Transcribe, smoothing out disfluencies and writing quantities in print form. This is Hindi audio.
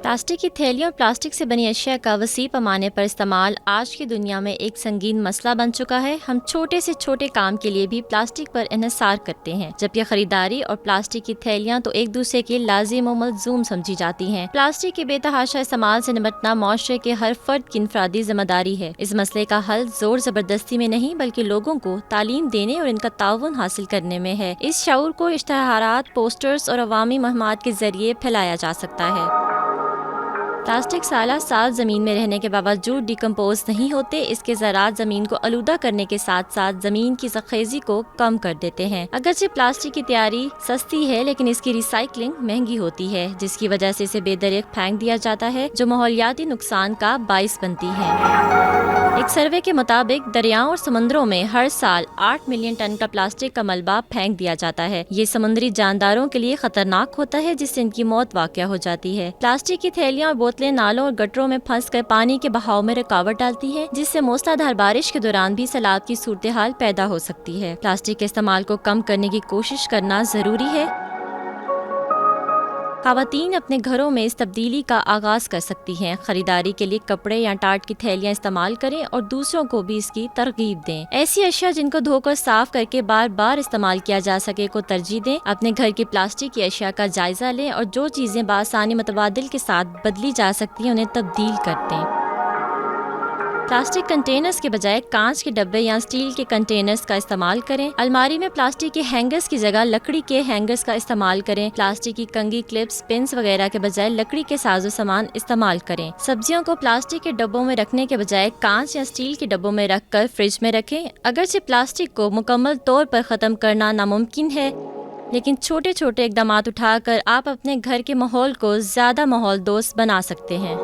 प्लास्टिक की थैलियों और प्लास्टिक से बनी अशिया का वसी पैमाने पर इस्तेमाल आज की दुनिया में एक संगीन मसला बन चुका है। हम छोटे से छोटे काम के लिए भी प्लास्टिक पर इन्हिसार करते हैं, जबकि खरीदारी और प्लास्टिक की थैलियां तो एक दूसरे के लाजिम और मलजूम समझी जाती हैं। प्लास्टिक के बेतहाशा इस्तेमाल से निपटना मुआशरे के हर फर्द की इनफरादी जिम्मेदारी है। इस मसले का हल जोर जबरदस्ती में नहीं बल्कि लोगों को तालीम देने और इनका ताउन हासिल करने में है। इस शऊर को इश्तहारात, पोस्टर्स और अवामी मुहिम्मात के जरिए फैलाया जा सकता है। प्लास्टिक साला साल जमीन में रहने के बावजूद डिकम्पोज नहीं होते। इसके ज़रात जमीन को आलूदा करने के साथ साथ जमीन की ज़रख़ेज़ी को कम कर देते हैं। अगरचे प्लास्टिक की तैयारी सस्ती है, लेकिन इसकी रिसाइकलिंग महंगी होती है, जिसकी वजह से इसे बेदरिक फेंक दिया जाता है, जो माहौलियाती नुकसान का बाइस बनती है। एक सर्वे के मुताबिक दरियाओं और समुद्रों में हर साल 8 मिलियन टन का प्लास्टिक का मलबा फेंक दिया जाता है। ये समुद्री जानदारों के लिए खतरनाक होता है, जिससे इनकी मौत वाक़या हो जाती है। प्लास्टिक की थैलियां और बोतलें नालों और गटरों में फंसकर पानी के बहाव में रुकावट डालती है, जिससे मूसलाधार बारिश के दौरान भी सैलाब की सूरत हाल पैदा हो सकती है। प्लास्टिक के इस्तेमाल को कम करने की कोशिश करना जरूरी है। ख़वातीन अपने घरों में इस तब्दीली का आगाज कर सकती हैं। खरीदारी के लिए कपड़े या टाट की थैलियां इस्तेमाल करें और दूसरों को भी इसकी तरगीब दें। ऐसी अशिया जिनको धोकर साफ करके बार बार इस्तेमाल किया जा सके को तरजीह दें। अपने घर की प्लास्टिक की अशिया का जायजा लें और जो चीजें बासानी मुतबादिल के साथ बदली जा सकती हैं उन्हें तब्दील कर दें। प्लास्टिक कंटेनर्स के बजाय कांच के डब्बे या स्टील के कंटेनर्स का इस्तेमाल करें। अलमारी में प्लास्टिक के हैंगर्स की जगह लकड़ी के हैंगर्स का इस्तेमाल करें। प्लास्टिक की कंघी, क्लिप्स, पिन्स वगैरह के बजाय लकड़ी के साजो सामान इस्तेमाल करें। सब्जियों को प्लास्टिक के डब्बों में रखने के बजाय कांच या स्टील के डब्बों में रखकर फ्रिज में रखें। अगरचे प्लास्टिक को मुकम्मल तौर पर खत्म करना नामुमकिन है, लेकिन छोटे छोटे इकदाम उठाकर आप अपने घर के माहौल को ज्यादा माहौल दोस्त बना सकते हैं।